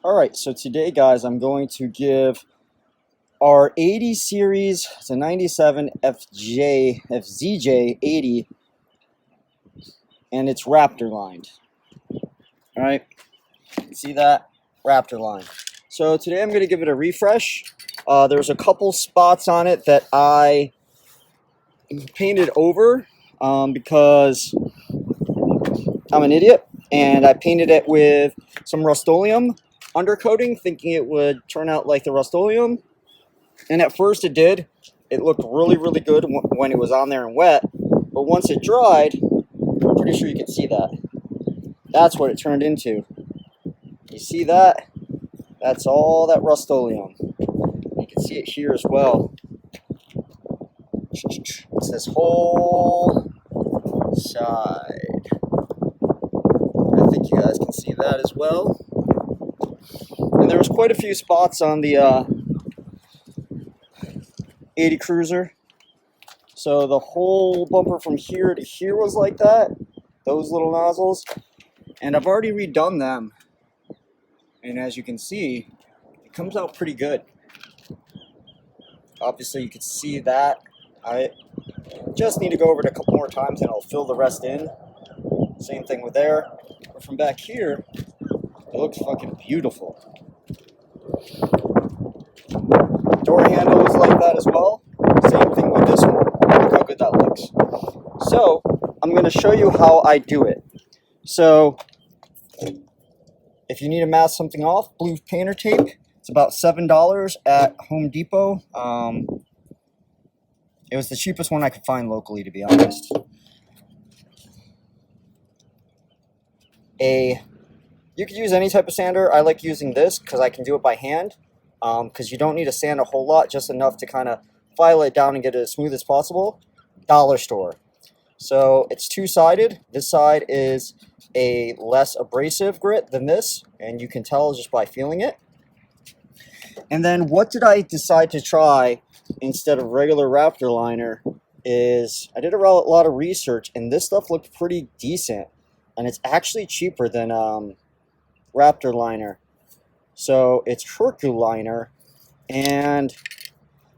Alright, so today guys I'm going to give our 80 series, it's a 97 FZJ 80, and it's raptor lined. Alright, see that? Raptor line. So today I'm going to give it a refresh. There's a couple spots on it that I painted over because I'm an idiot, and I painted it with some Rust-Oleum undercoating, thinking it would turn out like the Rust-Oleum, and at first it did. It looked really good when it was on there and wet, but once it dried, I'm pretty sure you can see that. That's what it turned into. You see that? That's all that Rust-Oleum. You can see it here as well. It's this whole side. I think you guys can see that as well. And there was quite a few spots on the 80 Cruiser. So the whole bumper from here to here was like that. Those little nozzles. And I've already redone them. And as you can see, it comes out pretty good. Obviously you can see that. I just need to go over it a couple more times and I'll fill the rest in. Same thing with there. But from back here, it looks fucking beautiful. Door handle is like that as well. Same thing with this one. Look how good that looks. So I'm going to show you how I do it. So if you need to mask something off, blue painter tape. It's about $7 at Home Depot. It was the cheapest one I could find locally, to be honest. You could use any type of sander. I like using this because I can do it by hand. Because you don't need to sand a whole lot, just enough to kind of file it down and get it as smooth as possible. Dollar store. So it's two-sided. This side is a less abrasive grit than this, and you can tell just by feeling it. And then what did I decide to try instead of regular Raptor liner is I did a lot of research, and this stuff looked pretty decent, and it's actually cheaper than Raptor liner. So it's Hercule liner, and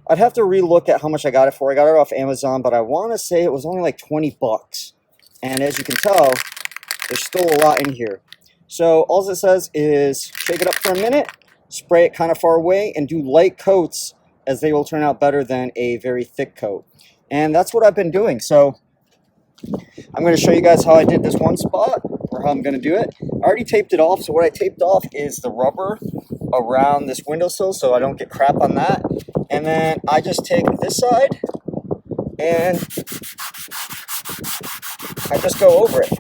I'd have to relook at how much I got it for. I got it off Amazon, but I want to say it was only like 20 bucks. And as you can tell, there's still a lot in here. So all it says is shake it up for a minute, spray it kind of far away, and do light coats, as they will turn out better than a very thick coat. And that's what I've been doing. So I'm going to show you guys how I did this one spot, or how I'm going to do it. I already taped it off, so what I taped off is the rubber around this windowsill so I don't get crap on that. And then I just take this side and I just go over it.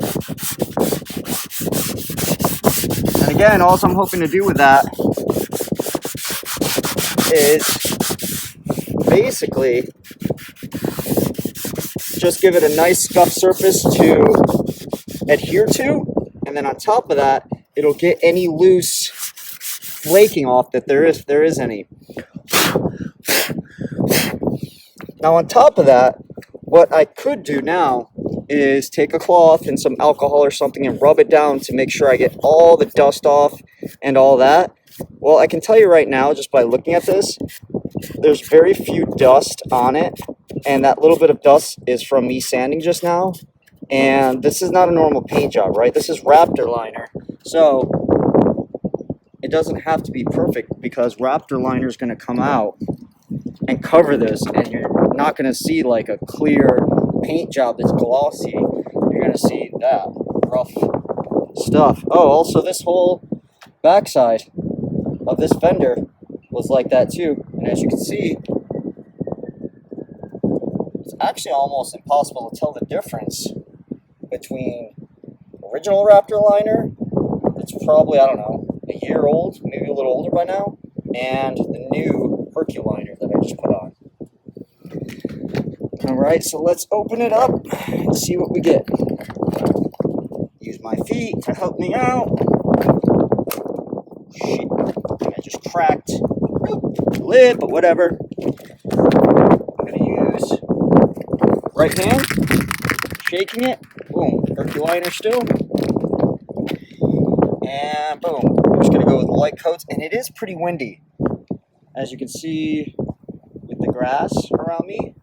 And again, all I'm hoping to do with that is basically just give it a nice scuff surface to adhere to, and then on top of that, it'll get any loose flaking off that there is any. Now on top of that, what I could do now is take a cloth and some alcohol or something and rub it down to make sure I get all the dust off and all that. Well, I can tell you right now, just by looking at this, there's very few dust on it, and that little bit of dust is from me sanding just now. And this is not a normal paint job, right? This is Raptor liner. So it doesn't have to be perfect, because Raptor liner is going to come out and cover this, and you're not going to see like a clear paint job that's glossy. You're going to see that rough stuff. Oh, also this whole backside of this fender was like that too. And as you can see, it's actually almost impossible to tell the difference between original Raptor liner, it's probably, I don't know, a year old, maybe a little older by now, and the new Hercule liner that I just put on. Alright, so let's open it up and see what we get. Use my feet to help me out. Shit, I just cracked the lid, but whatever. I'm going to use right hand, shaking it. Boom, Hercule liner still. And boom, I'm just going to go with light coats, and it is pretty windy, as you can see with the grass around me.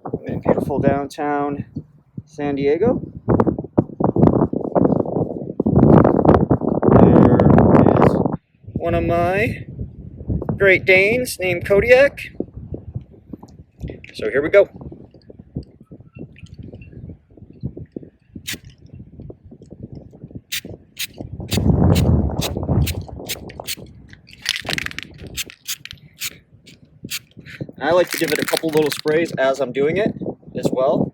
I'm in beautiful downtown San Diego. There is one of my Great Danes named Kodiak. So here we go. I like to give it a couple little sprays as I'm doing it as well.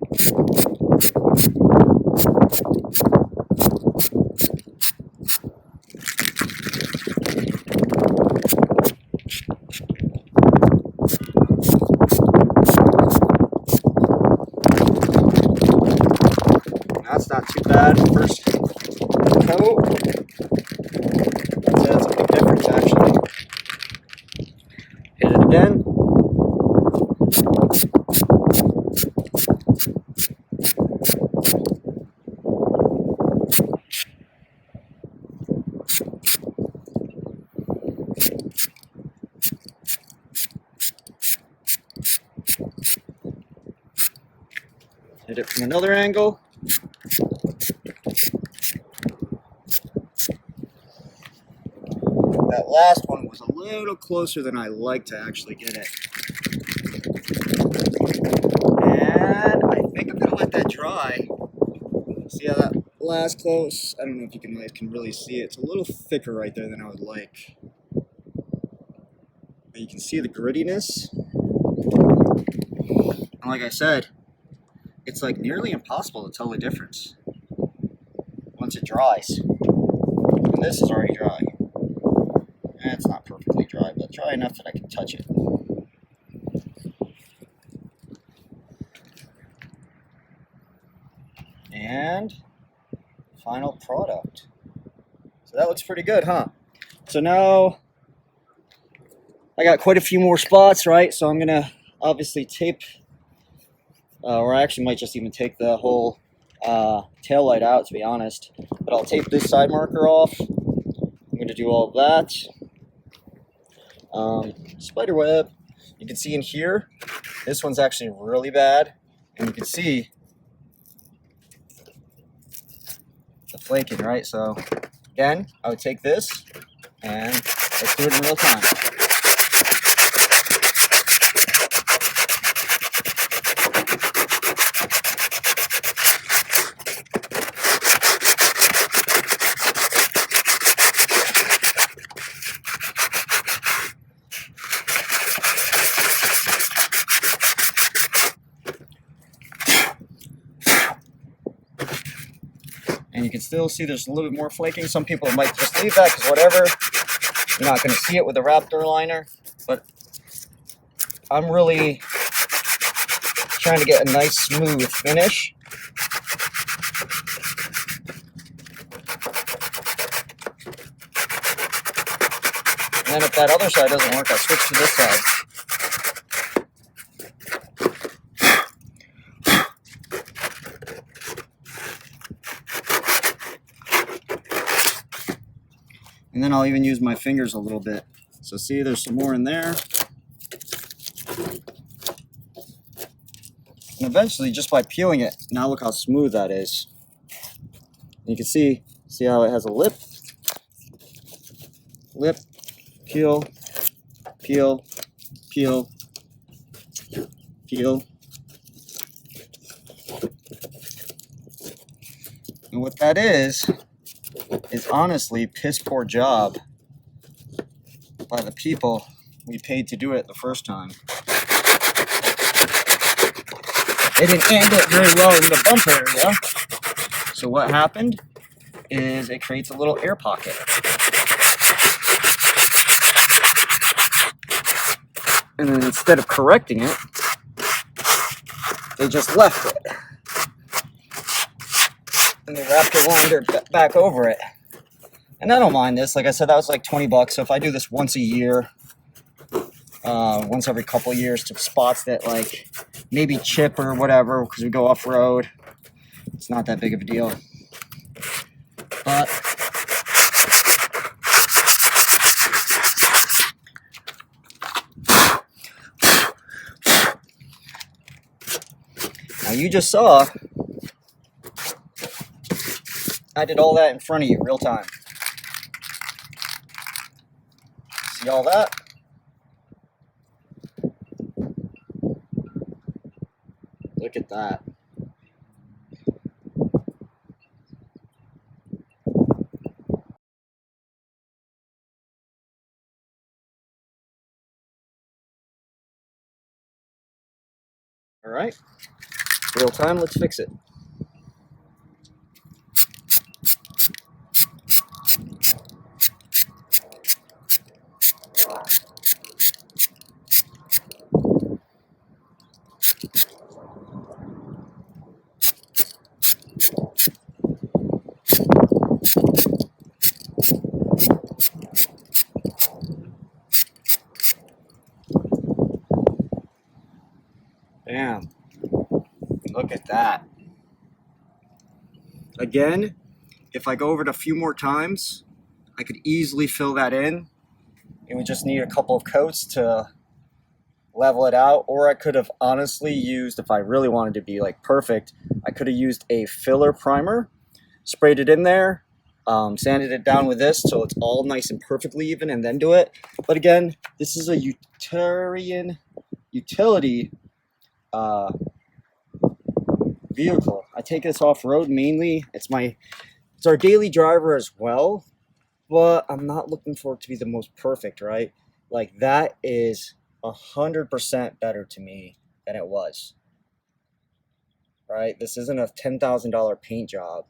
That's not too bad. First coat. That's a big difference actually. Hit it again. Hit it from another angle. That last one was a little closer than I like to actually get it. And I think I'm gonna let that dry. See how that last close? I don't know if you guys can really see it. It's a little thicker right there than I would like. But you can see the grittiness. And like I said, it's like nearly impossible to tell the difference once it dries. And this is already dry. And it's not perfectly dry, but dry enough that I can touch it. And final product. So that looks pretty good, huh? So now I got quite a few more spots, right? So I'm gonna obviously tape, or I actually might just even take the whole tail light out, to be honest. But I'll tape this side marker off. I'm gonna do all of that. Spider web. You can see in here, this one's actually really bad, and you can see the flaking, right? So again, I would take this and let's do it in real time. And you can still see there's a little bit more flaking. Some people might just leave that because whatever, you're not going to see it with the Raptor liner. But I'm really trying to get a nice smooth finish. And then if that other side doesn't work, I'll switch to this side. And then I'll even use my fingers a little bit. So see, there's some more in there. And eventually, just by peeling it, now look how smooth that is. You can see how it has a lip, peel, peel, peel, peel. And what that is honestly piss poor job by the people we paid to do it the first time. They didn't handle it very well in the bump area. So what happened is it creates a little air pocket. And then instead of correcting it, they just left it. And they wrapped a winder back over it. And I don't mind this. Like I said, that was like 20 bucks. So if I do this once a year, once every couple of years to spots that like maybe chip or whatever, because we go off-road, it's not that big of a deal. But Now you just saw I did all that in front of you, real time. See all that? Look at that. All right, real time, let's fix it. Bam. Look at that. Again, if I go over it a few more times, I could easily fill that in. It would just need a couple of coats to level it out, or I could have honestly used, if I really wanted to be like perfect, I could have used a filler primer, sprayed it in there, sanded it down with this so it's all nice and perfectly even, and then do it. But again, this is a utility vehicle. I take this off-road mainly. It's our daily driver as well, but I'm not looking for it to be the most perfect, right? Like, that is 100% better to me than it was, right? This isn't a $10,000 paint job.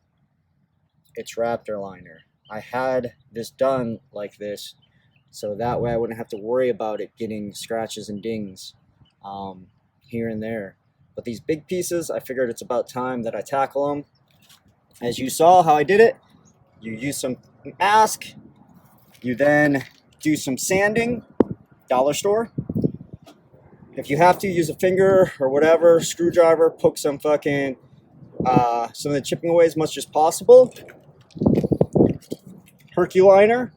It's Raptor liner. I had this done like this so that way I wouldn't have to worry about it getting scratches and dings here and there. But these big pieces, I figured it's about time that I tackle them. As you saw how I did it, you use some mask, you then do some sanding, dollar store. If you have to, use a finger or whatever, screwdriver, poke some fucking, some of the chipping away as much as possible. Herculiner,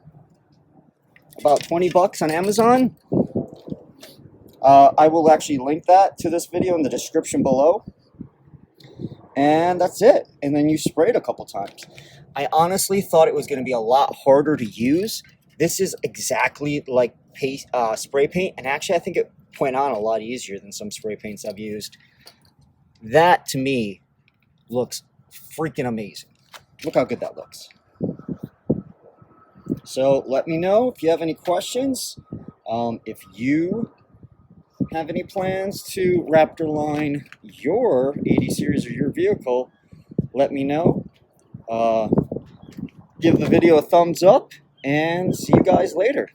about 20 bucks on Amazon. I will actually link that to this video in the description below. And that's it. And then you spray it a couple times. I honestly thought it was going to be a lot harder to use. This is exactly like spray paint. And actually, I think it went on a lot easier than some spray paints I've used. That, to me, looks freaking amazing. Look how good that looks. So let me know if you have any questions. If you have any plans to Raptor line your 80 series or your vehicle, let me know. Give the video a thumbs up and see you guys later.